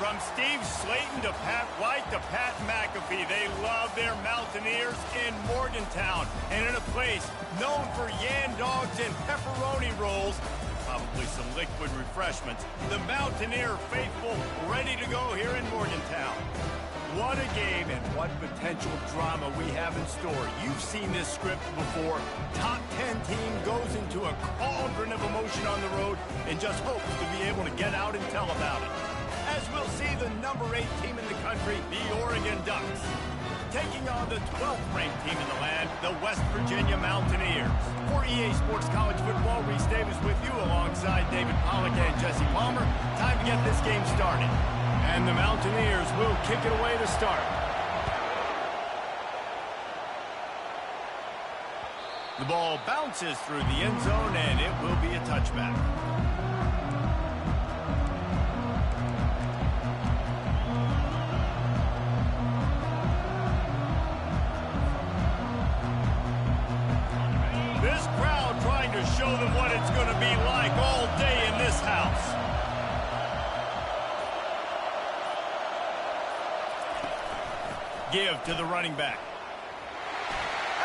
From Steve Slayton to Pat White to Pat McAfee, they love their Mountaineers in Morgantown. And in a place known for yan dogs and pepperoni rolls, probably some liquid refreshments, the Mountaineer faithful ready to go here in Morgantown. What a game and what potential drama we have in store. You've seen this script before. Top 10 team goes into a cauldron of emotion on the road and just hopes to be able to get out and tell about it. As we'll see the number 8 team in the country, the Oregon Ducks, taking on the 12th ranked team in the land, the West Virginia Mountaineers. For EA Sports College Football, Reese Davis with you alongside David Pollack and Jesse Palmer. Time to get this game started. And the Mountaineers will kick it away to start. The ball bounces through the end zone, and it will be a touchback. This crowd trying to show them what it's going to be like all day in this house. Give to the running back.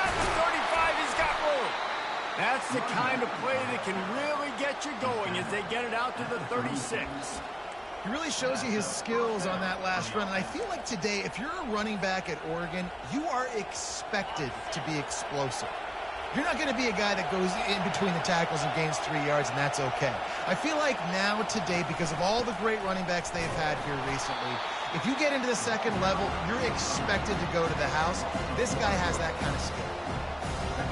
At the 35, he's got room. That's the kind of play that can really get you going as they get it out to the 36. He really shows you his skills on that last run. And I feel like today, if you're a running back at Oregon, you are expected to be explosive. You're not going to be a guy that goes in between the tackles and gains 3 yards, and that's okay. I feel like now, today, because of all the great running backs they've had here recently, if you get into the second level, you're expected to go to the house. This guy has that kind of skill.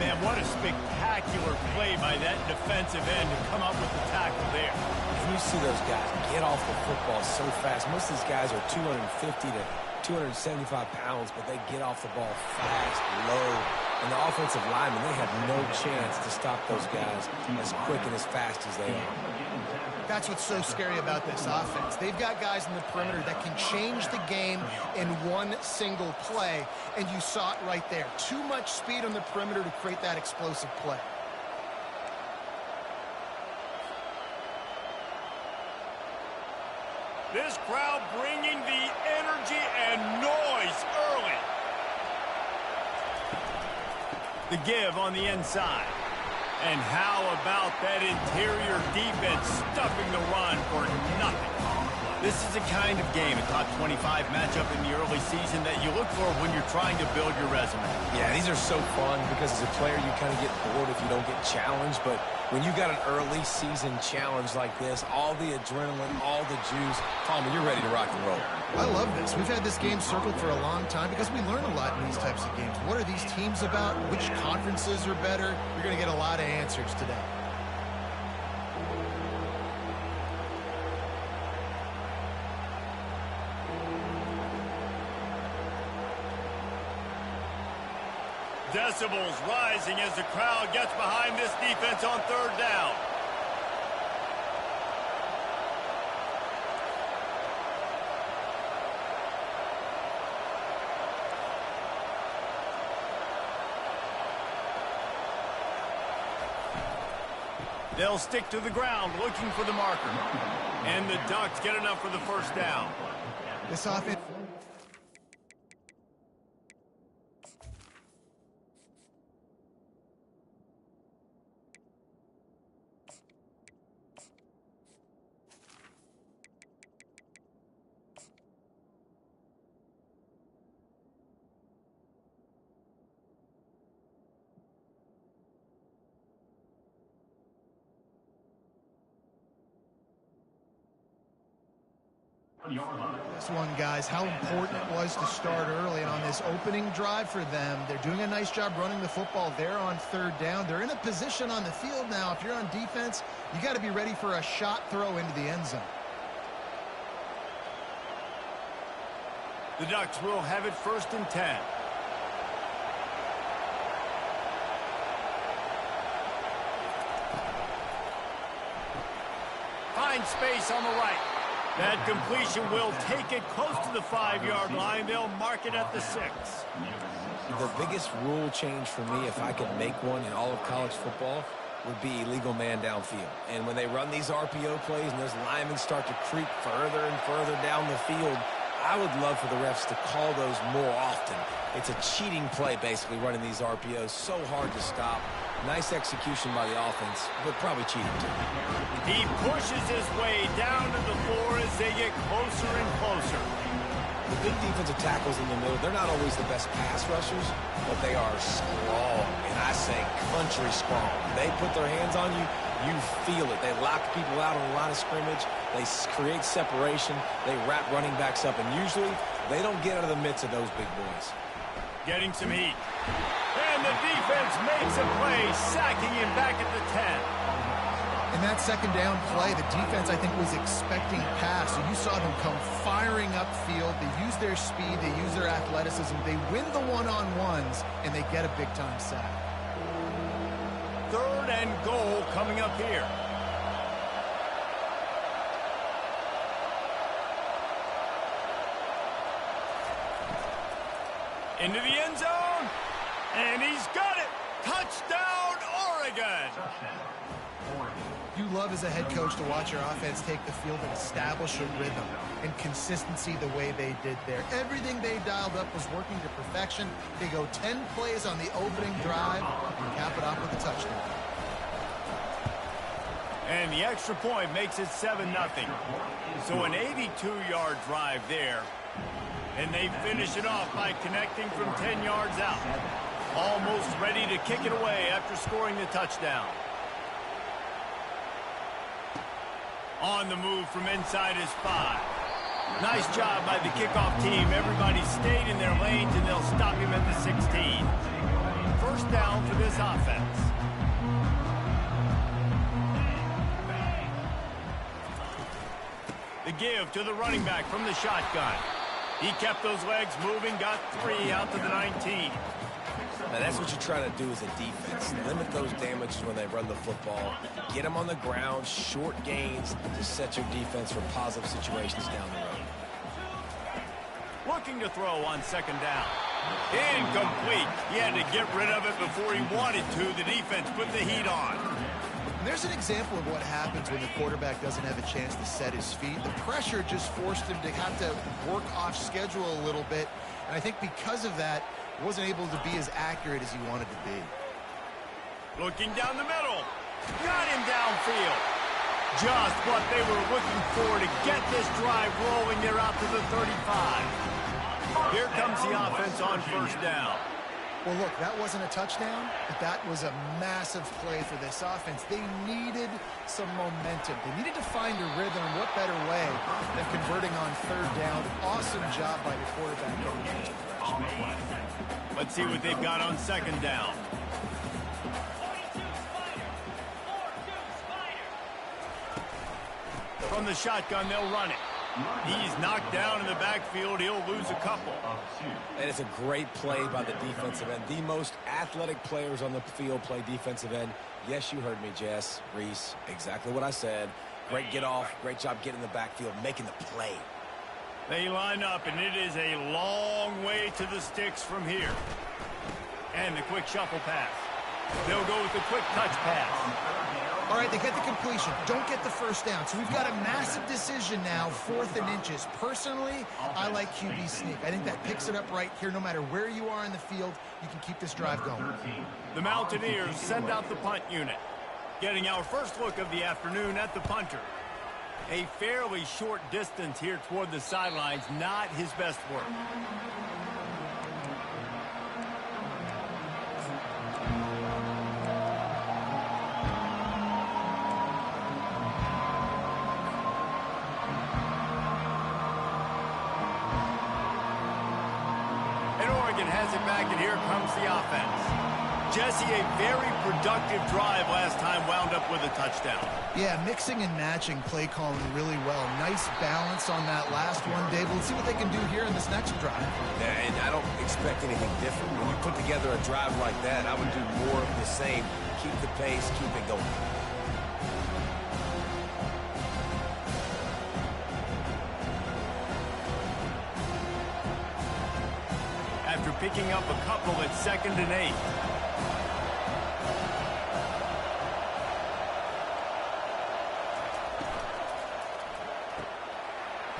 Man, what a spectacular play by that defensive end to come up with the tackle there. And you see those guys get off the football so fast. Most of these guys are 250 to 275 pounds, but they get off the ball fast, low. And the offensive linemen, they have no chance to stop those guys as quick and as fast as they are. That's what's so scary about this offense. They've got guys in the perimeter that can change the game in one single play, and you saw it right there. Too much speed on the perimeter to create that explosive play. This crowd bringing the energy and noise early. The give on the inside. And how about that interior defense stuffing the run for nothing? This is a kind of game, a top 25 matchup in the early season that you look for when you're trying to build your resume. Yeah, these are so fun because as a player you kind of get bored if you don't get challenged, but when you got an early season challenge like this, all the adrenaline, all the juice, Palmer, you're ready to rock and roll. I love this. We've had this game circled for a long time because we learn a lot in these types of games. What are these teams about? Which conferences are better? You're going to get a lot of answers today. Decibels rising as the crowd gets behind this defense on third down. They'll stick to the ground looking for the marker. And the Ducks get enough for the first down. This offense... This one, guys, how important it was to start early on this opening drive for them. They're doing a nice job running the football. They're on third down. They're in a position on the field now. If you're on defense, you got to be ready for a shot throw into the end zone. The Ducks will have it 1st and 10. Find space on the right. That completion will take it close to the 5-yard line. They'll mark it at the 6. The biggest rule change for me, if I could make one in all of college football, would be illegal man downfield. And when they run these RPO plays and those linemen start to creep further and further down the field, I would love for the refs to call those more often. It's a cheating play, basically, running these RPOs. So hard to stop. Nice execution by the offense, but probably cheating too. He pushes his way down to the floor as they get closer and closer. The big defensive tackles in the middle, they're not always the best pass rushers, but they are strong, and I say country strong. They put their hands on you, you feel it. They lock people out on the line of scrimmage. They create separation. They wrap running backs up, and usually they don't get out of the midst of those big boys. Getting some heat. And the defense makes a play, sacking him back at the 10. In that second down play, the defense, I think, was expecting pass. So you saw them come firing upfield. They use their speed. They use their athleticism. They win the one-on-ones, and they get a big-time sack. 3rd and goal coming up here. Into the end zone. And he's got it. Touchdown, Oregon. You love as a head coach to watch your offense take the field and establish a rhythm and consistency the way they did there. Everything they dialed up was working to perfection. They go 10 plays on the opening drive and cap it off with a touchdown. And the extra point makes it 7-0. So an 82-yard drive there. And they finish it off by connecting from 10 yards out. Almost ready to kick it away after scoring the touchdown. On the move from inside his 5. Nice job by the kickoff team. Everybody stayed in their lanes, and they'll stop him at the 16. First down for this offense. The give to the running back from the shotgun. He kept those legs moving, got 3 out to the 19. Now, that's what you're trying to do as a defense. Limit those damages when they run the football. Get them on the ground, short gains to set your defense for positive situations down the road. Looking to throw on 2nd down. Incomplete. He had to get rid of it before he wanted to. The defense put the heat on. And there's an example of what happens when the quarterback doesn't have a chance to set his feet. The pressure just forced him to have to work off schedule a little bit. And I think because of that, wasn't able to be as accurate as he wanted to be. Looking down the middle. Got him downfield. Just what they were looking for to get this drive rolling. They're out to the 35. Here comes the offense on 1st down. Well, look, that wasn't a touchdown, but that was a massive play for this offense. They needed some momentum. They needed to find a rhythm, and what better way than converting on 3rd down. Awesome job by the quarterback getting in this direction. Let's see what they've got on 2nd down. From the shotgun, they'll run it. He's knocked down in the backfield. He'll lose a couple. And it's a great play by the defensive end. The most athletic players on the field play defensive end. Yes, you heard me, Jess, Reese. Exactly what I said. Great get off. Great job getting in the backfield, making the play. They line up, and it is a long way to the sticks from here. And the quick shuffle pass. They'll go with the quick touch pass. All right, they get the completion. Don't get the 1st down. So we've got a massive decision now, 4th and inches. Personally, I like QB sneak. I think that picks it up right here. No matter where you are in the field, you can keep this drive going. The Mountaineers send out the punt unit. Getting our first look of the afternoon at the punter. A fairly short distance here toward the sidelines, not his best work. And Oregon has it back, and here comes the offense. Jesse, a very productive drive last time, wound up with a touchdown. Yeah, mixing and matching play calling really well. Nice balance on that last one, Dave. Let's see what they can do here in this next drive. Yeah, and I don't expect anything different. When you put together a drive like that, I would do more of the same. Keep the pace, keep it going. After picking up a couple at 2nd and 8.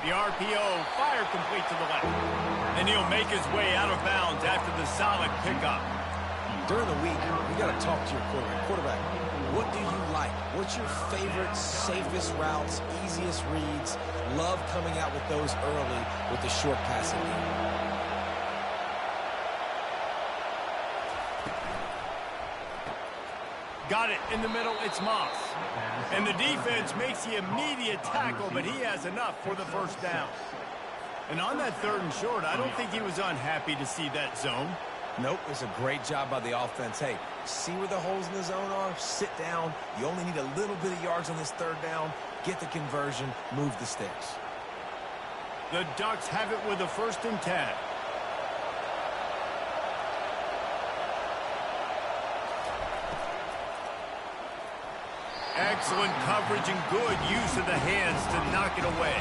The RPO fired complete to the left. And he'll make his way out of bounds after the solid pickup. During the week, you got to talk to your quarterback. What do you like? What's your favorite, safest routes, easiest reads? Love coming out with those early with the short passing game. Got it in the middle, it's Moss. And the defense makes the immediate tackle, but he has enough for the first down. And on that 3rd and short, I don't think he was unhappy to see that zone. Nope, it's a great job by the offense. Hey, see where the holes in the zone are? Sit down. You only need a little bit of yards on this 3rd down. Get the conversion, move the sticks. The Ducks have it with a 1st and 10. Excellent coverage and good use of the hands to knock it away.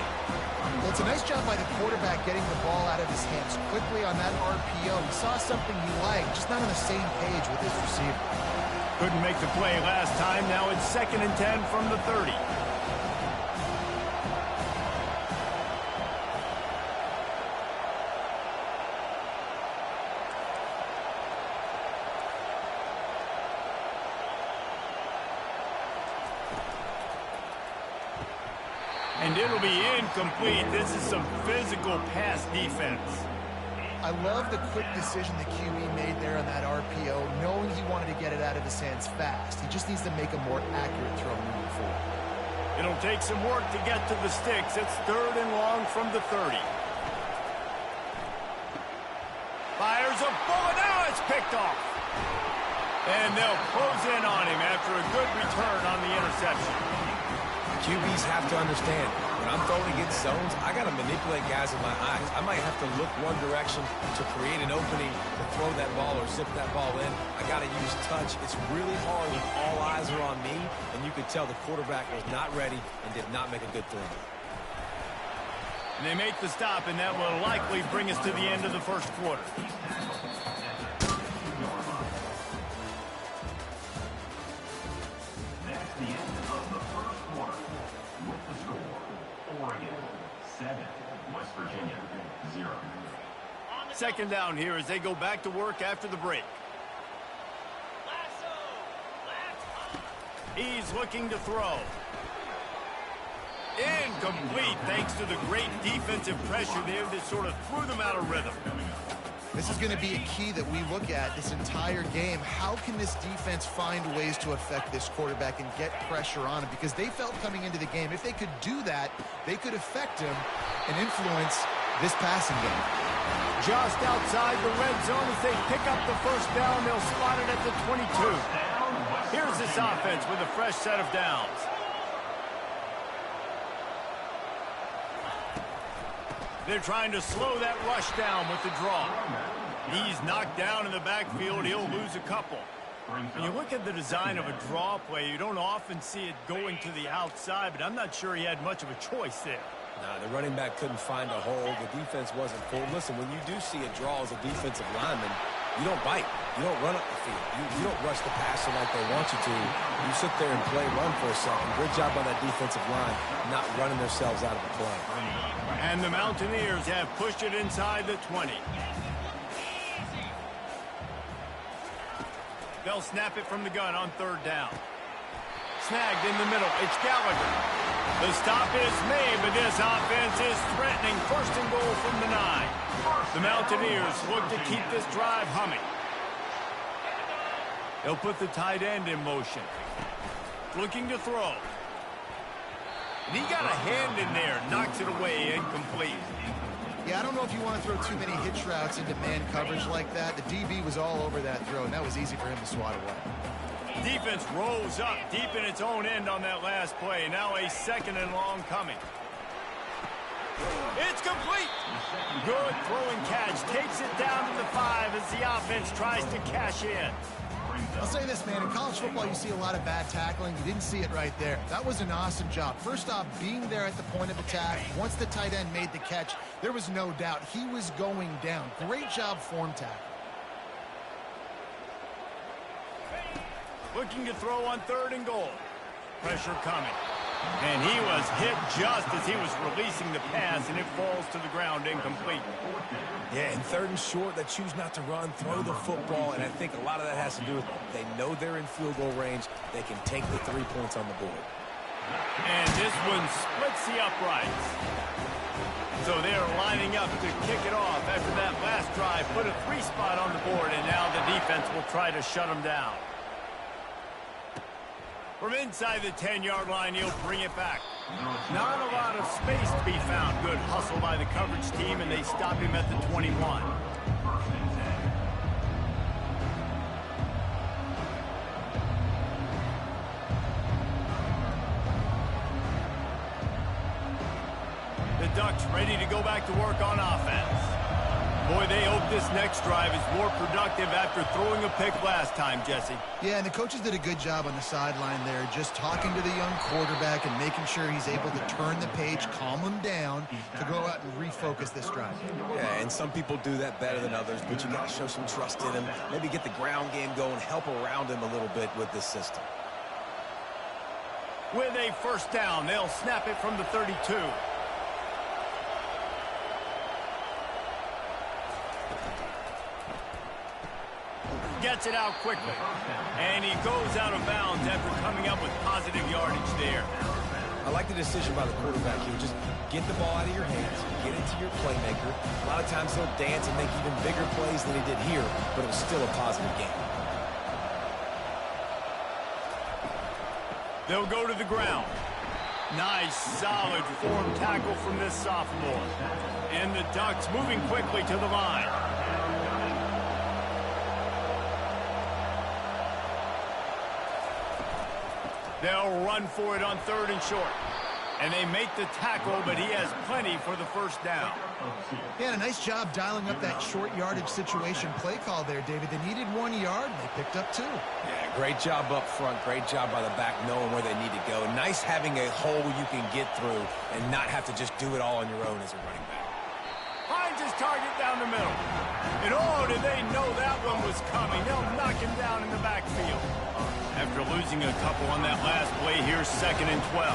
Well, it's a nice job by the quarterback getting the ball out of his hands quickly on that RPO. He saw something he liked, just not on the same page with his receiver. Couldn't make the play last time. Now it's 2nd and 10 from the 30. And it'll be incomplete. This is some physical pass defense. I love the quick decision the QB made there on that RPO, knowing he wanted to get it out of his hands fast. He just needs to make a more accurate throw moving forward. It'll take some work to get to the sticks. It's 3rd and long from the 30. Fires a bullet. Now it's picked off. And they'll close in on him after a good return on the interception. QBs have to understand, when I'm throwing against zones, I got to manipulate guys with my eyes. I might have to look one direction to create an opening to throw that ball or zip that ball in. I got to use touch. It's really hard when all eyes are on me, and you could tell the quarterback was not ready and did not make a good throw. And they make the stop, and that will likely bring us to the end of the 1st quarter. West Virginia, 0. 2nd down here as they go back to work after the break. He's looking to throw. Incomplete thanks to the great defensive pressure there that sort of threw them out of rhythm. This is going to be a key that we look at this entire game. How can this defense find ways to affect this quarterback and get pressure on him? Because they felt coming into the game, if they could do that, they could affect him and influence this passing game. Just outside the red zone as they pick up the 1st down, they'll spot it at the 22. Here's this offense with a fresh set of downs. They're trying to slow that rush down with the draw. He's knocked down in the backfield. He'll lose a couple. When you look at the design of a draw play, you don't often see it going to the outside, but I'm not sure he had much of a choice there. Nah, the running back couldn't find a hole. The defense wasn't full. Listen, when you do see a draw as a defensive lineman, you don't bite. You don't run up the field. You don't rush the passer like they want you to. You sit there and play run for a second. Great job by that defensive line not running themselves out of the play. And the Mountaineers have pushed it inside the 20. They'll snap it from the gun on 3rd down. Snagged in the middle. It's Gallagher. The stop is made, but this offense is threatening. 1st and goal from the 9. The Mountaineers look to keep this drive humming. They'll put the tight end in motion. Looking to throw. And he got a hand in there. Knocks it away. Incomplete. Yeah, I don't know if you want to throw too many hitch routes into man coverage like that. The DB was all over that throw, and that was easy for him to swat away. Defense rolls up deep in its own end on that last play. Now a 2nd and long coming. It's complete. Good throwing catch. Takes it down to the 5 as the offense tries to cash in. I'll say this, man. In college football, you see a lot of bad tackling. You didn't see it right there. That was an awesome job. First off, being there at the point of attack. Once the tight end made the catch, there was no doubt he was going down. Great job form tackle. Looking to throw on 3rd and goal. Pressure coming. And he was hit just as he was releasing the pass, and it falls to the ground incomplete. Yeah, in 3rd and short, they choose not to run, throw the football, and I think a lot of that has to do with they know they're in field goal range. They can take the 3 points on the board. And this one splits the uprights. So they're lining up to kick it off after that last drive. Put a 3 spot on the board, and now the defense will try to shut them down. From inside the 10-yard line, he'll bring it back. Not a lot of space to be found. Good hustle by the coverage team, and they stop him at the 21. The Ducks ready to go back to work on offense. Boy, they hope this next drive is more productive after throwing a pick last time, Jesse. Yeah, and the coaches did a good job on the sideline there, just talking to the young quarterback and making sure he's able to turn the page, calm him down to go out and refocus this drive. Yeah, and some people do that better than others, but you got to show some trust in him. Maybe get the ground game going, help around him a little bit with this system. With a first down, they'll snap it from the 32. Gets it out quickly. And he goes out of bounds after coming up with positive yardage there. I like the decision by the quarterback here. Just get the ball out of your hands, get it to your playmaker. A lot of times he'll dance and make even bigger plays than he did here, but it was still a positive game. They'll go to the ground. Nice, solid form tackle from this sophomore. And the Ducks moving quickly to the line. They'll run for it on 3rd and short. And they make the tackle, but he has plenty for the first down. Yeah, and a nice job dialing up that short yardage situation play call there, David. They needed 1 yard, and they picked up 2. Yeah, great job up front. Great job by the back knowing where they need to go. Nice having a hole you can get through and not have to just do it all on your own as a running back. Finds his target down the middle. And oh, did they know that one was coming. They'll knock him down in the backfield. After losing a couple on that last play, here's 2nd and 12.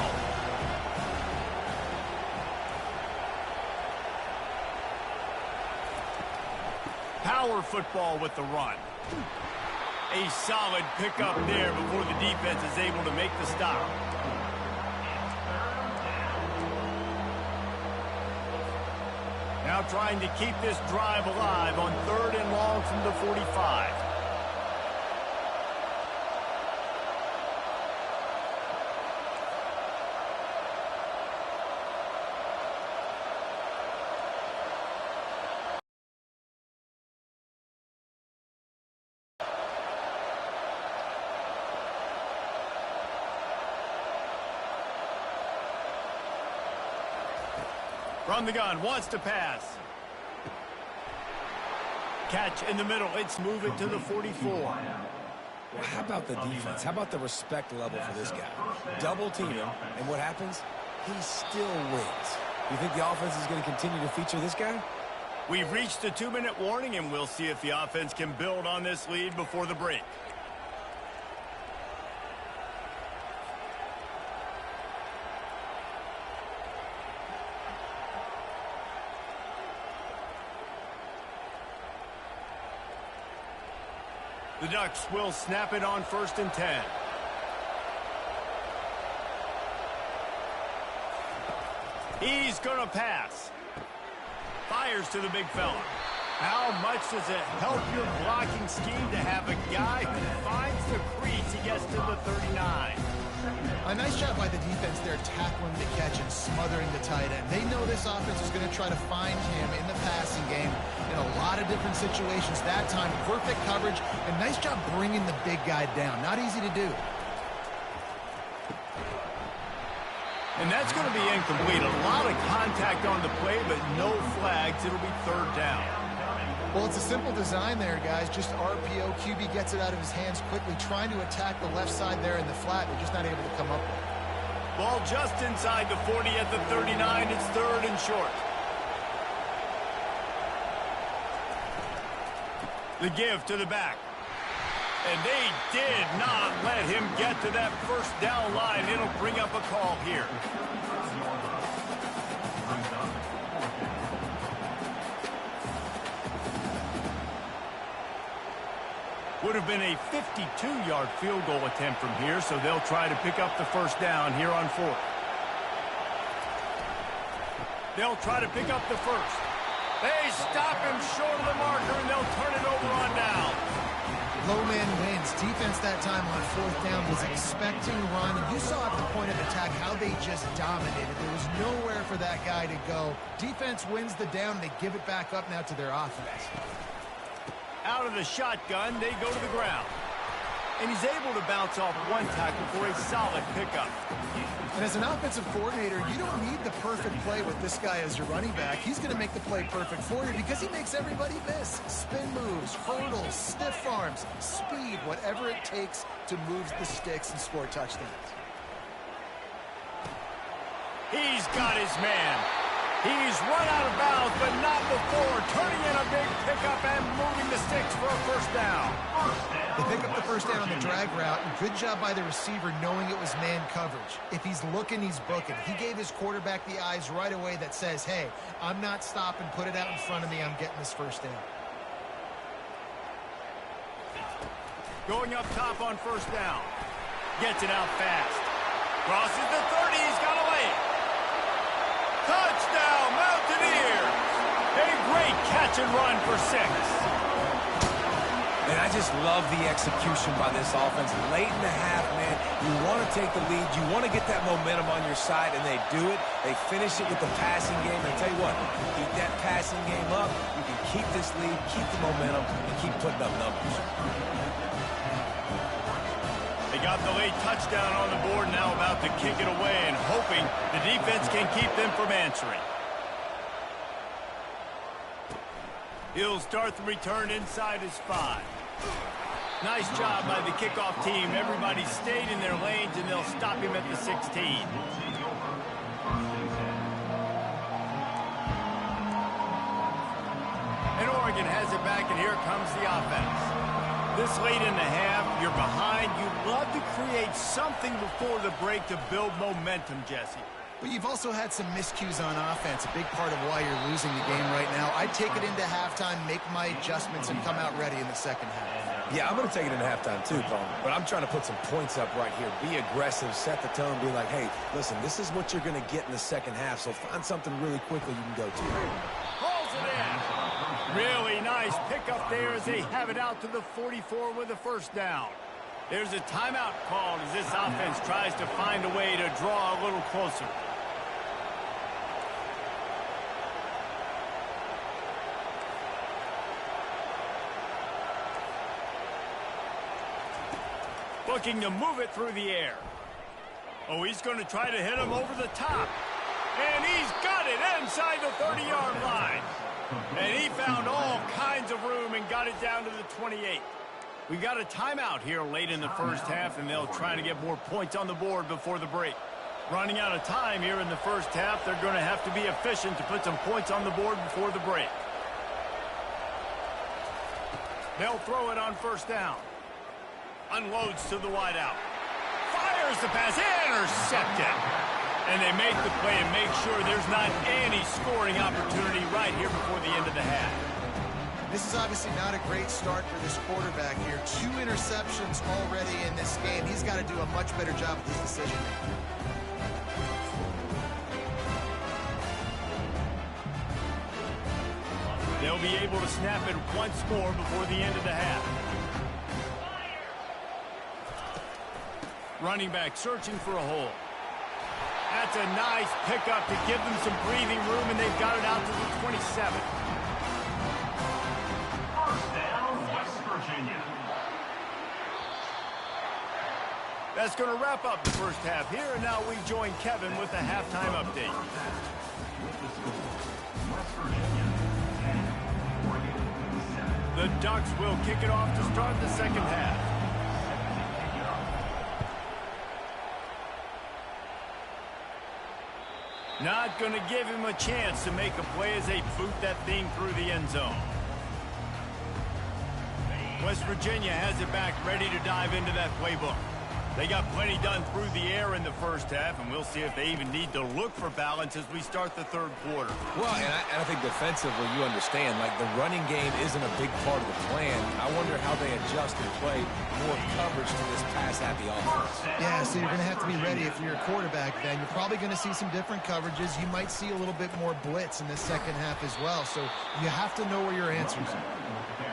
Power football with the run. A solid pickup there before the defense is able to make the stop. Now trying to keep this drive alive on 3rd and long from the 45. From the gun, wants to pass. Catch in the middle. It's moving to the 44. Well, how about the defense? How about the respect level for this guy? Double team him, and what happens? He still wins. You think the offense is going to continue to feature this guy? We've reached the 2-minute warning, and we'll see if the offense can build on this lead before the break. The Ducks will snap it on 1st and 10. He's going to pass. Fires to the big fella. How much does it help your blocking scheme to have a guy who finds the crease? He gets to the 39. A nice job by the defense there, tackling the catch and smothering the tight end. They know this offense is going to try to find him in the passing game in a lot of different situations. That time, perfect coverage, and nice job bringing the big guy down. Not easy to do. And that's going to be incomplete. A lot of contact on the play, but no flags. It'll be 3rd down. Well, it's a simple design there, guys. Just RPO. QB gets it out of his hands quickly, trying to attack the left side there in the flat. They're just not able to come up with it. Ball just inside the 40 at the 39. It's 3rd and short. The give to the back. And they did not let him get to that first down line. It'll bring up a call here. Would have been a 52-yard field goal attempt from here, so they'll try to pick up the first down here on 4th. They'll try to pick up the first. They stop him short of the marker, and they'll turn it over on down. Low man wins. Defense that time on 4th down was expecting run. And you saw at the point of attack how they just dominated. There was nowhere for that guy to go. Defense wins the down. They give it back up now to their offense. Out of the shotgun, they go to the ground. And he's able to bounce off one tackle for a solid pickup. And as an offensive coordinator, you don't need the perfect play with this guy as your running back. He's going to make the play perfect for you because he makes everybody miss. Spin moves, hurdles, stiff arms, speed, whatever it takes to move the sticks and score touchdowns. He's got his man. He's run out of bounds, but not before turning in a big pickup and moving the sticks for a first down. They pick up the first down on the drag route, and good job by the receiver knowing it was man coverage. If he's looking, he's booking. He gave his quarterback the eyes right away that says, hey, I'm not stopping, put it out in front of me, I'm getting this first down. Going up top on first down. Gets it out fast. Crosses the 30, he's got to lay it. Touchdown, Mountaineers! A great catch and run for 6. And I just love the execution by this offense. Late in the half, man, you want to take the lead. You want to get that momentum on your side, and they do it. They finish it with the passing game. And I tell you what, keep that passing game up. You can keep this lead, keep the momentum, and keep putting up numbers. They got the late touchdown on the board, now about to kick it away and hoping the defense can keep them from answering. He'll start the return inside his 5. Nice job by the kickoff team. Everybody stayed in their lanes, and they'll stop him at the 16. And Oregon has it back, and here comes the offense. This late in the half, you're behind. You'd love to create something before the break to build momentum, Jesse. But you've also had some miscues on offense, a big part of why you're losing the game right now. I'd take it into halftime, make my adjustments, and come out ready in the second half. Yeah, I'm going to take it into halftime too, Paul. But I'm trying to put some points up right here. Be aggressive, set the tone, be like, hey, listen, this is what you're going to get in the second half, so find something really quickly you can go to. Pulls it in. Really nice pickup there as they have it out to the 44 with a first down. There's a timeout called as this offense tries to find a way to draw a little closer. Looking to move it through the air. Oh, he's going to try to hit him over the top. And he's got it inside the 30-yard line. And he found all kinds of room and got it down to the 28. We got a timeout here late in the first half, and they'll try to get more points on the board before the break. Running out of time here in the first half, they're going to have to be efficient to put some points on the board before the break. They'll throw it on first down. Unloads to the wideout. Fires the pass. Intercepted. And they make the play and make sure there's not any scoring opportunity right here before the end of the half. This is obviously not a great start for this quarterback here. 2 interceptions already in this game. He's got to do a much better job with his decision making. They'll be able to snap it once more before the end of the half. Running back searching for a hole. That's a nice pickup to give them some breathing room, and they've got it out to the 27. First down, West Virginia. That's going to wrap up the first half here, and now we join Kevin with the halftime update. The Ducks will kick it off to start the second half. Not going to give him a chance to make a play as they boot that thing through the end zone. West Virginia has it back, ready to dive into that playbook. They got plenty done through the air in the first half, and we'll see if they even need to look for balance as we start the third quarter. Well, and I think defensively, you understand, like the running game isn't a big part of the plan. I wonder how they adjust and play more coverage to this pass-happy offense. Yeah, so you're going to have to be ready if you're a quarterback, then. You're probably going to see some different coverages. You might see a little bit more blitz in the second half as well, so you have to know where your answers are.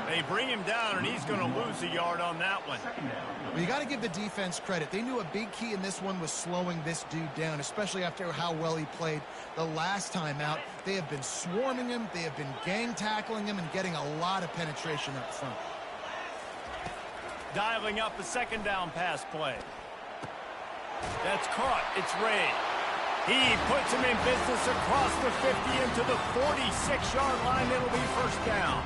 They bring him down, and he's going to lose a yard on that one. Well, you got to give the defense credit. They knew a big key in this one was slowing this dude down, especially after how well he played the last time out. They have been swarming him. They have been gang tackling him and getting a lot of penetration up front. Dialing up a second down pass play. That's caught. It's Ray. He puts him in business across the 50 into the 46-yard line. It'll be first down.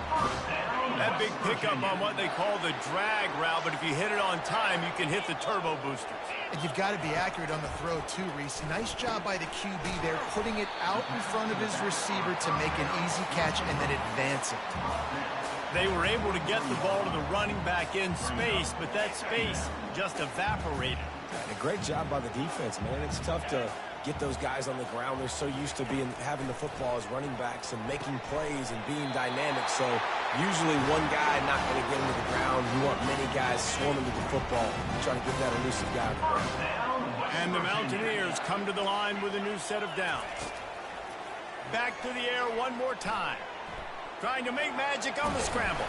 That big pickup on what they call the drag route, but if you hit it on time, you can hit the turbo boosters. And you've got to be accurate on the throw, too, Reese. Nice job by the QB there, putting it out in front of his receiver to make an easy catch and then advance it. They were able to get the ball to the running back in space, but that space just evaporated. A great job by the defense, man. It's tough to get those guys on the ground. They're so used to having the football as running backs and making plays and being dynamic. So usually one guy not going to get into the ground. You want many guys swarming to the football, trying to get that elusive guy on the ground. And the Mountaineers come to the line with a new set of downs. Back to the air one more time. Trying to make magic on the scramble.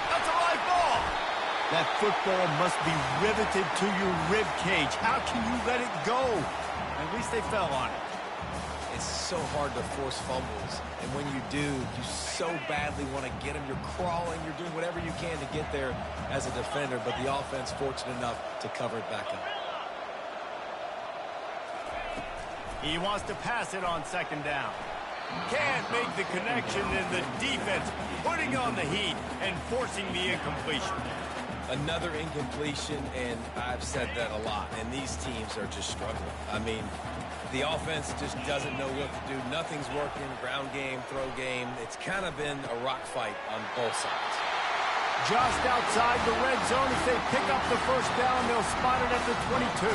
That's a right ball. That football must be riveted to your rib cage. How can you let it go? At least they fell on it. It's so hard to force fumbles, and when you do, you so badly want to get them. You're crawling, you're doing whatever you can to get there as a defender, but the offense fortunate enough to cover it back up. He wants to pass it on second down. Can't make the connection, and the defense putting on the heat and forcing the incompletion. Another incompletion, and I've said that a lot, and these teams are just struggling. I mean, the offense just doesn't know what to do. Nothing's working, ground game, throw game. It's kind of been a rock fight on both sides. Just outside the red zone, as they pick up the first down, they'll spot it at the 22.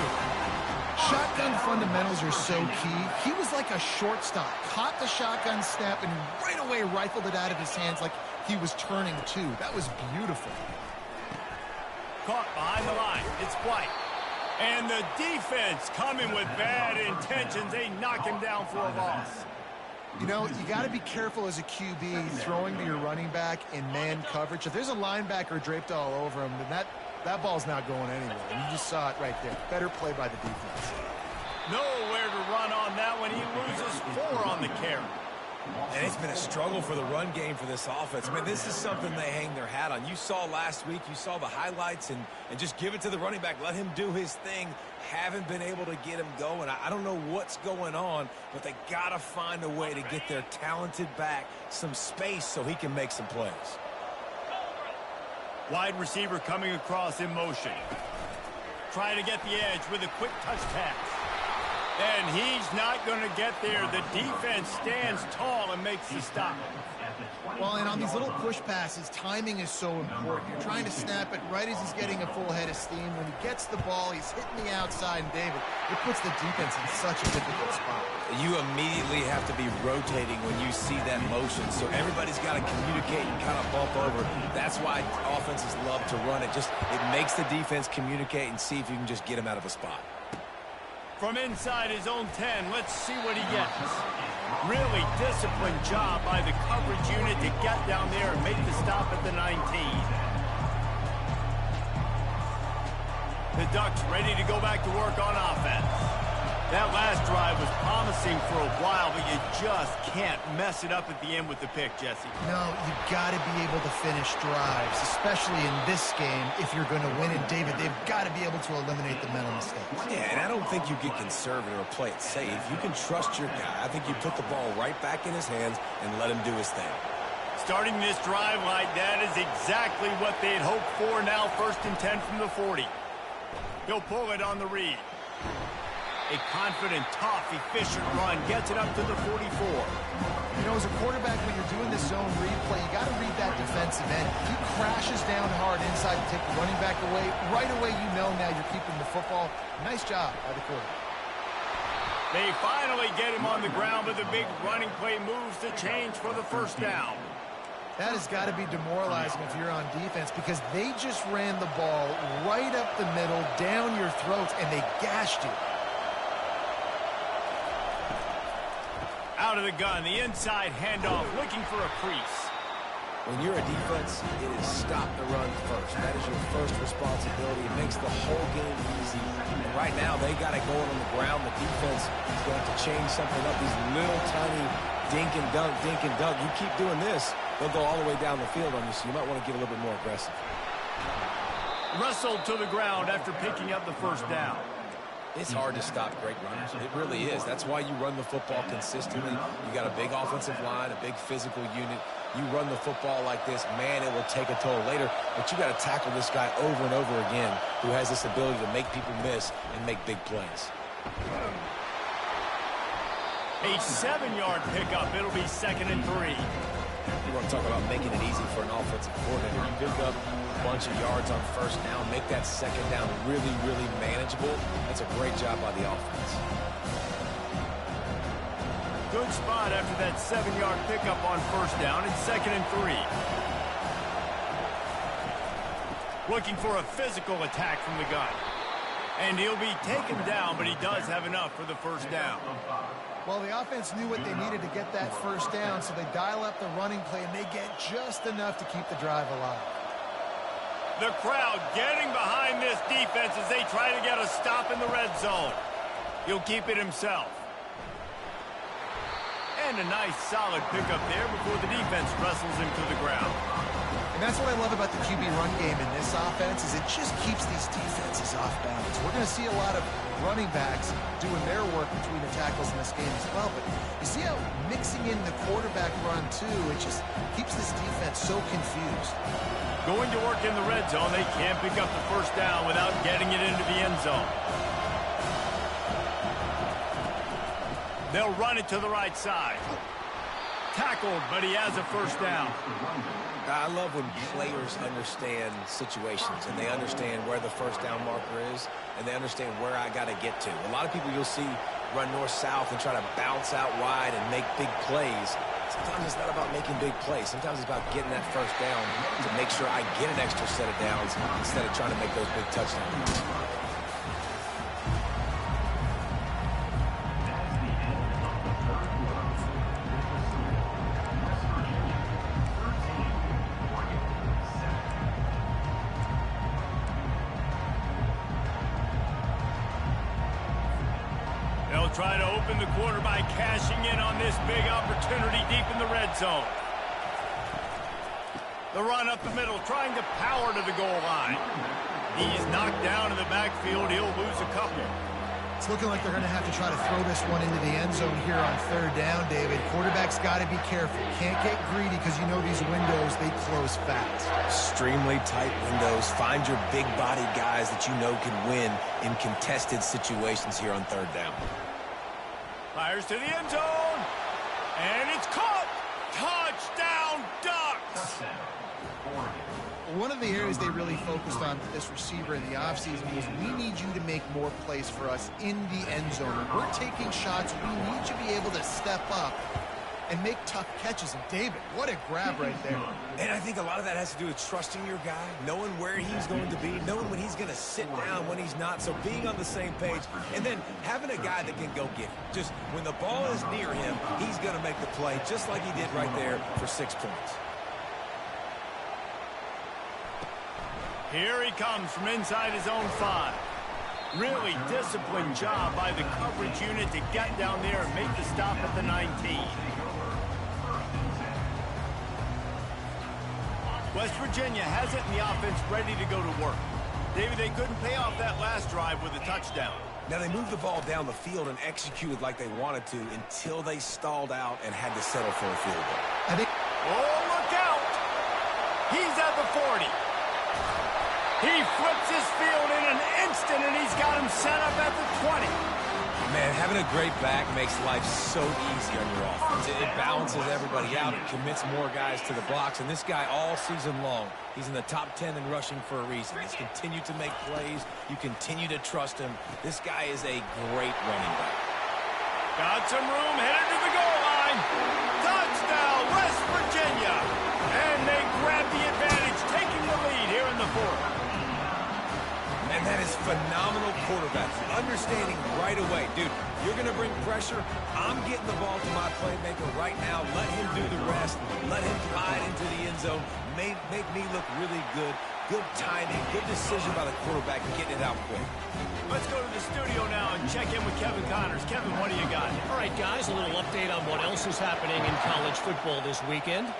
Shotgun fundamentals are so key. He was like a shortstop, caught the shotgun snap, and right away rifled it out of his hands like he was turning two. That was beautiful. Caught behind the line. It's White. And the defense coming with bad intentions. They knock him down for a loss. You know, you got to be careful as a QB throwing to your running back in man coverage. If there's a linebacker draped all over him, then that ball's not going anywhere. And you just saw it right there. Better play by the defense. Nowhere to run on that one. He loses 4 on the carry. And it's been a struggle for the run game for this offense. I mean, this is something they hang their hat on. You saw last week, you saw the highlights, and just give it to the running back. Let him do his thing. Haven't been able to get him going. I don't know what's going on, but they got to find a way to get their talented back some space so he can make some plays. Wide receiver coming across in motion. Trying to get the edge with a quick touch pass. And he's not going to get there. The defense stands tall and makes the stop. Well, and on these little push passes, timing is so important. You're trying to snap it right as he's getting a full head of steam. When he gets the ball, he's hitting the outside, and David, it puts the defense in such a difficult spot. You immediately have to be rotating when you see that motion, so everybody's got to communicate and kind of bump over. That's why offenses love to run it. It makes the defense communicate and see if you can just get him out of a spot. From inside his own 10, let's see what he gets. Really disciplined job by the coverage unit to get down there and make the stop at the 19. The Ducks ready to go back to work on offense. That last drive was promising for a while, but you just can't mess it up at the end with the pick, Jesse. No, you got to be able to finish drives, especially in this game if you're going to win. And David, they've got to be able to eliminate the mental mistakes. Yeah, and I don't think you get conservative or play it safe. You can trust your guy. I think you put the ball right back in his hands and let him do his thing. Starting this drive like that is exactly what they had hoped for. Now 1st and 10 from the 40. He'll pull it on the read. A confident, tough, efficient run gets it up to the 44. You know, as a quarterback, when you're doing this zone read play, you got to read that defensive end. If he crashes down hard inside to take the running back away, right away you know now you're keeping the football. Nice job by the quarterback. They finally get him on the ground, but the big running play moves the change for the first down. That has got to be demoralizing if you're on defense because they just ran the ball right up the middle, down your throats, and they gashed you. Out of the gun, the inside handoff, looking for a crease. When you're a defense, it is stop the run first. That is your first responsibility. It makes the whole game easy. And right now, they got it going on the ground. The defense is going to change something up. These little tiny dink and dunk, dink and dunk. You keep doing this, they'll go all the way down the field on you, so you might want to get a little bit more aggressive. Wrestled to the ground after picking up the first down. It's hard to stop great runners. It really is. That's why you run the football consistently. You got a big offensive line, a big physical unit. You run the football like this, man, it will take a toll later. But you got to tackle this guy over and over again who has this ability to make people miss and make big plays. A 7-yard pickup. It'll be 2nd and 3. You want to talk about making it easy for an offensive coordinator. You pick up a bunch of yards on first down, make that second down really, really manageable. That's a great job by the offense. Good spot after that 7-yard pickup on first down. It's 2nd and 3. Looking for a physical attack from the gun. And he'll be taken down, but he does have enough for the first down. Well, the offense knew what they needed to get that first down, so they dial up the running play, and they get just enough to keep the drive alive. The crowd getting behind this defense as they try to get a stop in the red zone. He'll keep it himself. And a nice, solid pickup there before the defense wrestles him to the ground. And that's what I love about the QB run game in this offense is it just keeps these defenses off balance. We're going to see a lot of running backs doing their work between the tackles in this game as well. But you see how mixing in the quarterback run, too, it just keeps this defense so confused. Going to work in the red zone, they can't pick up the first down without getting it into the end zone. They'll run it to the right side. Tackled, but he has a first down. I love when players understand situations and they understand where the first down marker is and they understand where I got to get to. A lot of people you'll see run north-south and try to bounce out wide and make big plays. Sometimes it's not about making big plays. Sometimes it's about getting that first down to make sure I get an extra set of downs instead of trying to make those big touchdowns. Try to open the quarter by cashing in on this big opportunity deep in the red zone. The run up the middle, trying to power to the goal line. He's knocked down in the backfield. He'll lose a couple. It's looking like they're going to have to try to throw this one into the end zone here on third down, David. Quarterback's got to be careful. Can't get greedy because you know these windows, they close fast. Extremely tight windows. Find your big-bodied guys that you know can win in contested situations here on third down. Fires to the end zone. And it's caught. Touchdown, Ducks. One of the areas they really focused on with this receiver in the offseason was we need you to make more plays for us in the end zone. When we're taking shots, we need you to be able to step up and make tough catches. And David, what a grab right there. And I think a lot of that has to do with trusting your guy, knowing where he's going to be, knowing when he's going to sit down, when he's not. So being on the same page, and then having a guy that can go get it. Just when the ball is near him, he's going to make the play, just like he did right there for 6 points. Here he comes from inside his own 5. Really disciplined job by the coverage unit to get down there and make the stop at the 19. West Virginia has it in the offense ready to go to work. David, they couldn't pay off that last drive with a touchdown. Now, they moved the ball down the field and executed like they wanted to until they stalled out and had to settle for a field goal. I think. Oh, look out! He's at the 40. He flips his field in an instant, and he's got him set up at the 20. Man, having a great back makes life so easy on your offense. It balances everybody out. It commits more guys to the box. And this guy all season long, he's in the top 10 in rushing for a reason. He's continued to make plays. You continue to trust him. This guy is a great running back. Got some room, headed to the goal line. Touchdown, West Virginia. And they grab the advantage, taking the lead here in the fourth. And that is phenomenal quarterbacking. Understanding right away, dude, you're going to bring pressure. I'm getting the ball to my playmaker right now. Let him do the rest. Let him glide into the end zone. Make me look really good. Good timing, good decision by the quarterback, getting it out quick. Let's go to the studio now and check in with Kevin Connors. Kevin, what do you got? All right, guys, a little update on what else is happening in college football this weekend.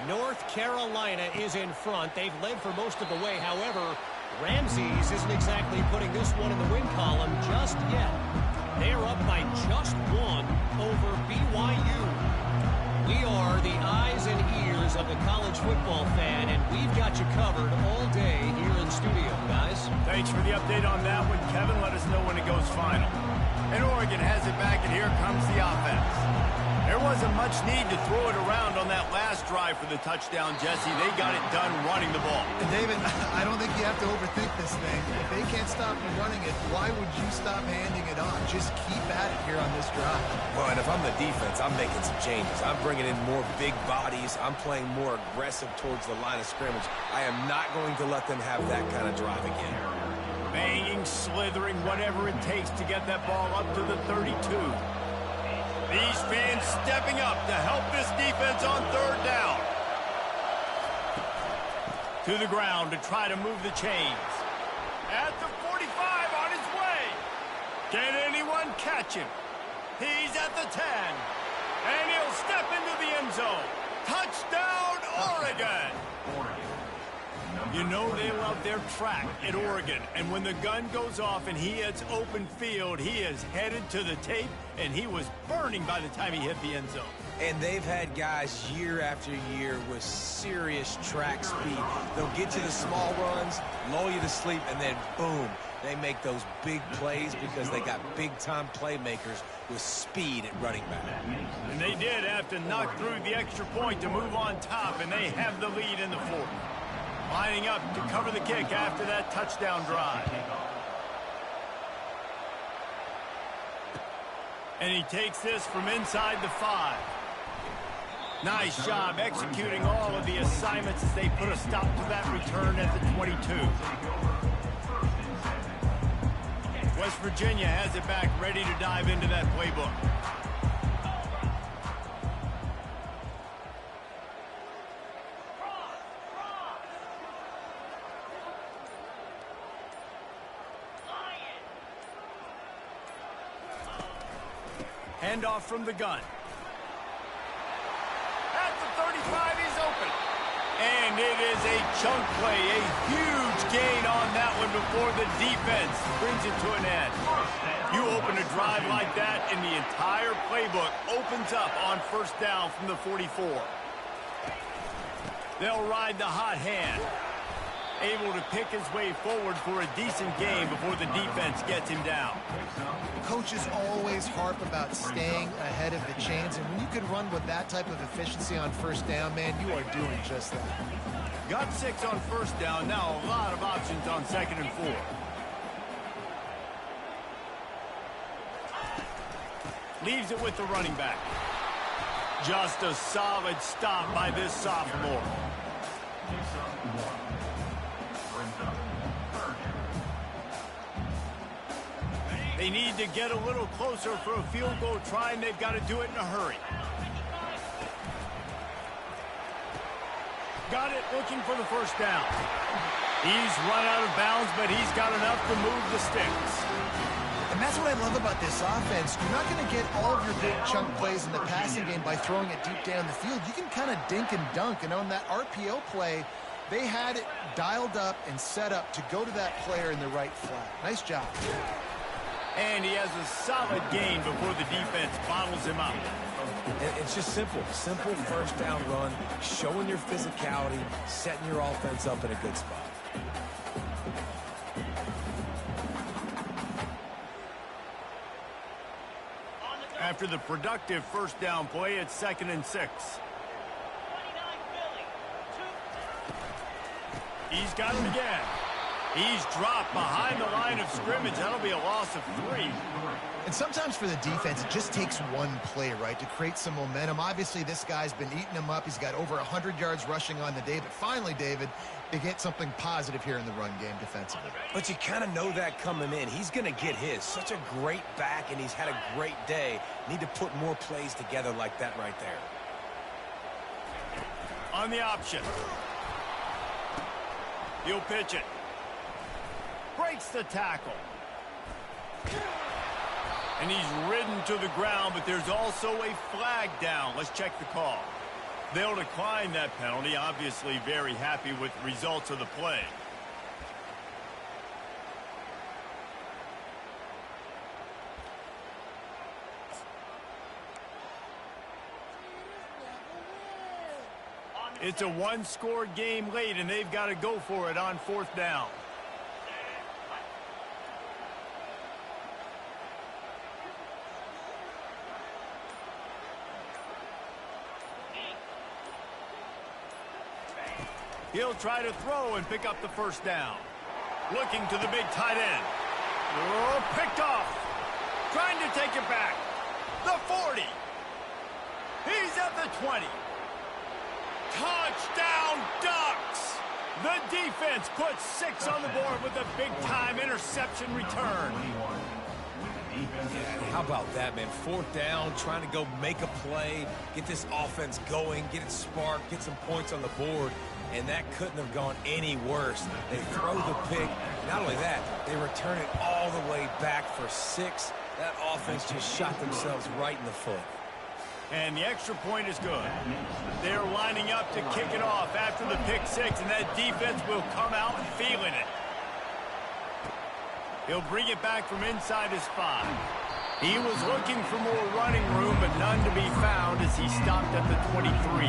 North Carolina is in front. They've led for most of the way. However, Ramses isn't exactly putting this one in the win column just yet. They're up by just one over BYU. We are the eyes and ears of the college football fan, and we've got you covered all day here in studio, guys. Thanks for the update on that one, Kevin. Let us know when it goes final. And Oregon has it back, and here comes the offense. There wasn't much need to throw it around on that last drive for the touchdown, Jesse. They got it done running the ball. And David, I don't think you have to overthink this thing. If they can't stop you running it, why would you stop handing it on? Just keep at it here on this drive. Well, and if I'm the defense, I'm making some changes. I'm bringing in more big bodies. I'm playing more aggressive towards the line of scrimmage. I am not going to let them have that kind of drive again. Banging, slithering, whatever it takes to get that ball up to the 32. These fans stepping up to help this defense on third down. To the ground to try to move the chains. At the 45 on his way. Can anyone catch him? He's at the 10. And he'll step into the end zone. Touchdown, Oregon! You know they love their track at Oregon. And when the gun goes off and he hits open field, he is headed to the tape, and he was burning by the time he hit the end zone. And they've had guys year after year with serious track speed. They'll get to the small runs, lull you to sleep, and then boom, they make those big plays because they got big-time playmakers with speed at running back. And they did have to knock through the extra point to move on top, and they have the lead in the fourth. Lining up to cover the kick after that touchdown drive. And he takes this from inside the 5. Nice job executing all of the assignments as they put a stop to that return at the 22. West Virginia has it back, ready to dive into that playbook. Handoff from the gun. At the 35, he's open. And it is a chunk play, a huge gain on that one before the defense brings it to an end. You open a drive like that, and the entire playbook opens up on first down from the 44. They'll ride the hot hand. Able to pick his way forward for a decent game before the defense gets him down. Coaches always harp about staying ahead of the chains, and when you can run with that type of efficiency on first down, man, you are doing just that. Got 6 on first down, now a lot of options on 2nd and 4. Leaves it with the running back. Just a solid stop by this sophomore. They need to get a little closer for a field goal try, and they've got to do it in a hurry. Got it, looking for the first down. He's run out of bounds, but he's got enough to move the sticks. And that's what I love about this offense. You're not going to get all of your big chunk plays in the passing game by throwing it deep down the field. You can kind of dink and dunk, and on that RPO play, they had it dialed up and set up to go to that player in the right flat. Nice job. And he has a solid gain before the defense bottles him up. It's just simple. Simple first down run, showing your physicality, setting your offense up in a good spot. After the productive first down play, it's 2nd and 6. He's got it again. He's dropped behind the line of scrimmage. That'll be a loss of 3. And sometimes for the defense, it just takes one play, right, to create some momentum. Obviously, this guy's been eating him up. He's got over 100 yards rushing on the day. But finally, David, they get something positive here in the run game defensively. But you kind of know that coming in. He's going to get his. Such a great back, and he's had a great day. Need to put more plays together like that right there. On the option. He'll pitch it. Breaks the tackle. And he's ridden to the ground, but there's also a flag down. Let's check the call. They'll decline that penalty. Obviously very happy with the results of the play. It's a one-score game late, and they've got to go for it on 4th down. He'll try to throw and pick up the first down. Looking to the big tight end. Oh, picked off. Trying to take it back. The 40. He's at the 20. Touchdown, Ducks! The defense puts 6 on the board with a big-time interception return. Yeah, how about that, man? 4th down, trying to go make a play, get this offense going, get it sparked, get some points on the board, and that couldn't have gone any worse. They throw the pick. Not only that, they return it all the way back for 6. That offense just shot themselves right in the foot. And the extra point is good. They're lining up to kick it off after the pick 6, and that defense will come out feeling it. He'll bring it back from inside his 5. He was looking for more running room, but none to be found as he stopped at the 23.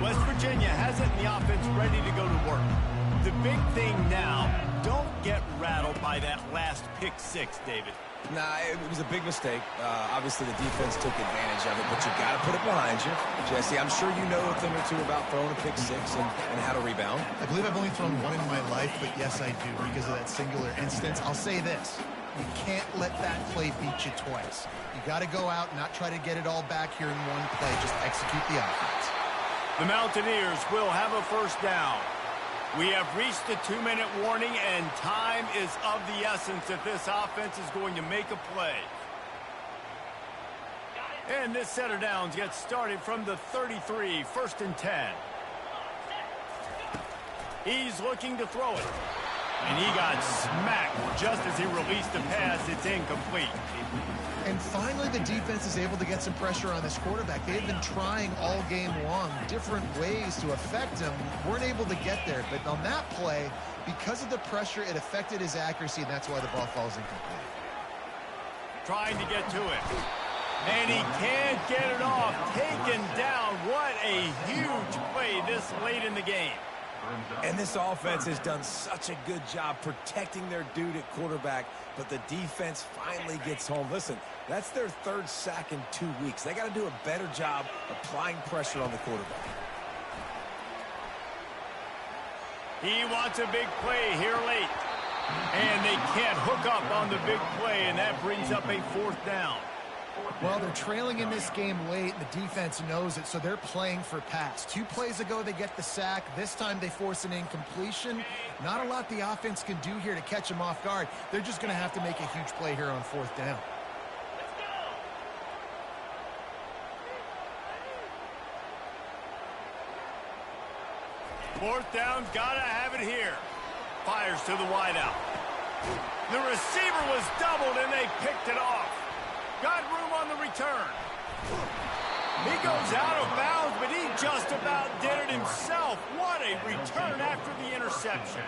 West Virginia has it in the offense ready to go to work. The big thing now, don't get rattled by that last pick 6, David. Nah, it was a big mistake. Obviously, the defense took advantage of it, but you got to put it behind you. Jesse, I'm sure you know a thing or two about throwing a pick 6 and how to rebound. I believe I've only thrown one in my life, but yes, I do because of that singular instance. I'll say this. You can't let that play beat you twice. You got to go out and not try to get it all back here in one play. Just execute the offense. The Mountaineers will have a first down. We have reached the 2-minute warning, and time is of the essence if this offense is going to make a play. And this set of downs gets started from the 33, 1st and 10. He's looking to throw it. And he got smacked just as he released the pass. It's incomplete. And finally, the defense is able to get some pressure on this quarterback. They've been trying all game long different ways to affect him. Weren't able to get there. But on that play, because of the pressure, it affected his accuracy, and that's why the ball falls incomplete. Trying to get to it. And he can't get it off. Taken down. What a huge play this late in the game. And this offense has done such a good job protecting their dude at quarterback, but the defense finally gets home. Listen, that's their 3rd sack in 2 weeks. They got to do a better job applying pressure on the quarterback. He wants a big play here late. And they can't hook up on the big play, and that brings up a 4th down. Well, they're trailing in this game late. The defense knows it, so they're playing for pass. 2 plays ago, they get the sack. This time, they force an incompletion. Not a lot the offense can do here to catch them off guard. They're just going to have to make a huge play here on 4th down. Fourth down, gotta have it here. Fires to the wideout. The receiver was doubled, and they picked it off. Got room on the return. He goes out of bounds, but he just about did it himself. What a return after the interception.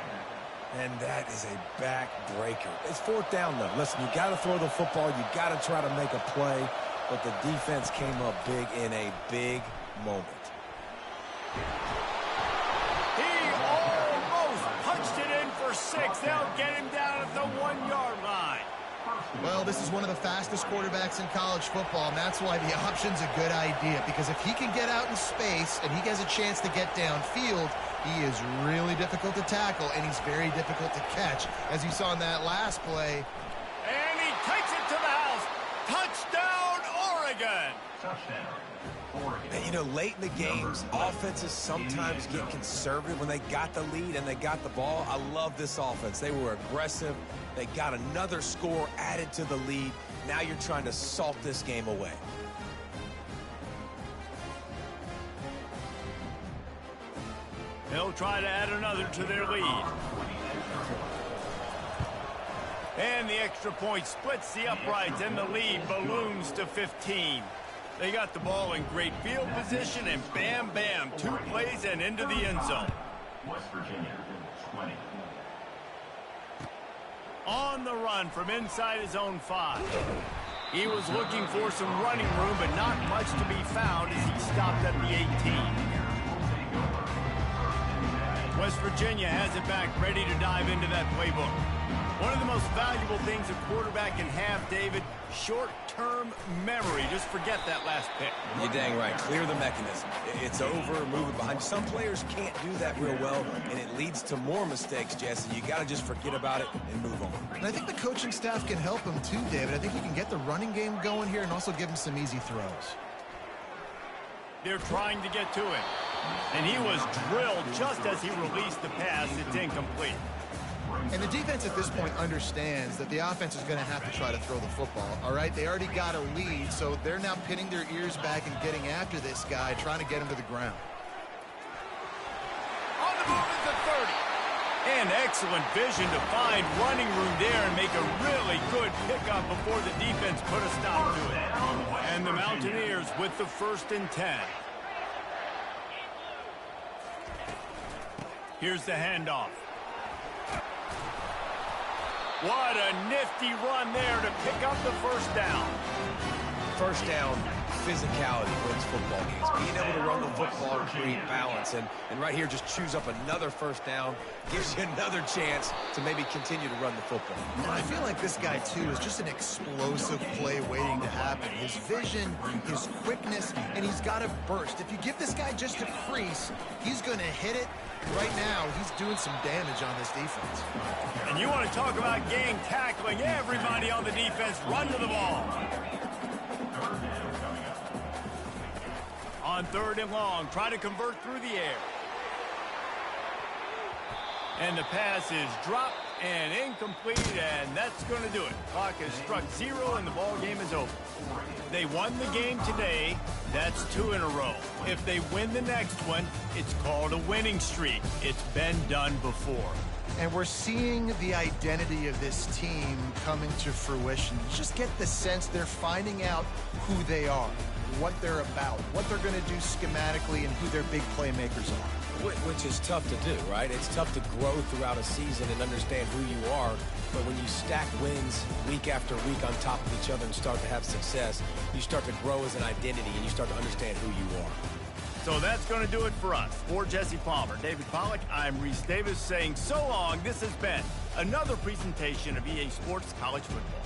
And that is a backbreaker. It's 4th down, though. Listen, you got to throw the football. You got to try to make a play. But the defense came up big in a big moment. He almost punched it in for 6. They'll get him down at the 1-yard line. Well, this is one of the fastest quarterbacks in college football, and that's why the option's a good idea, because if he can get out in space and he has a chance to get downfield, he is really difficult to tackle, and he's very difficult to catch, as you saw in that last play. And he takes it to the house. Touchdown, Oregon! Touchdown, Oregon. And, you know, late in the games, offenses sometimes get conservative when they got the lead and they got the ball. I love this offense. They were aggressive. They got another score added to the lead. Now you're trying to salt this game away. They'll try to add another to their lead. And the extra point splits the uprights, and the lead balloons to 15. They got the ball in great field position, and bam, bam, 2 plays and into the end zone. West Virginia, 20. On the run from inside his own 5. He was looking for some running room, but not much to be found as he stopped at the 18. West Virginia has it back, ready to dive into that playbook. One of the most valuable things a quarterback can have, David, short-term memory. Just forget that last pick. You're dang right. Clear the mechanism. It's over, move it behind you. Some players can't do that real well, and it leads to more mistakes, Jesse. You got to just forget about it and move on. And I think the coaching staff can help him too, David. I think he can get the running game going here and also give him some easy throws. They're trying to get to him. And he was drilled just as he released the pass. It's incomplete. And the defense at this point understands that the offense is going to have to try to throw the football, all right? They already got a lead, so they're now pinning their ears back and getting after this guy, trying to get him to the ground. On the move is the 30. And excellent vision to find running room there and make a really good pickup before the defense put a stop to it. And the Mountaineers with the 1st and 10. Here's the handoff. What a nifty run there to pick up the 1st down. First down, physicality wins football games. Being able to run the football and create balance. And right here, just choose up another 1st down. Gives you another chance to maybe continue to run the football. And I feel like this guy, too, is just an explosive play waiting to happen. His vision, his quickness, and he's got a burst. If you give this guy just a crease, he's going to hit it. Right now, he's doing some damage on this defense. And you want to talk about gang tackling. Everybody on the defense run to the ball. On 3rd and long, try to convert through the air. And the pass is dropped and incomplete, and that's going to do it. Clock has struck 0, and the ball game is over. They won the game today. That's 2 in a row. If they win the next one, it's called a winning streak. It's been done before. And we're seeing the identity of this team coming to fruition. You just get the sense they're finding out who they are, what they're about, what they're going to do schematically, and who their big playmakers are. Which is tough to do, right? It's tough to grow throughout a season and understand who you are. But when you stack wins week after week on top of each other and start to have success, you start to grow as an identity and you start to understand who you are. So that's going to do it for us. For Jesse Palmer, David Pollack, I'm Reese Davis saying so long. This has been another presentation of EA Sports College Football.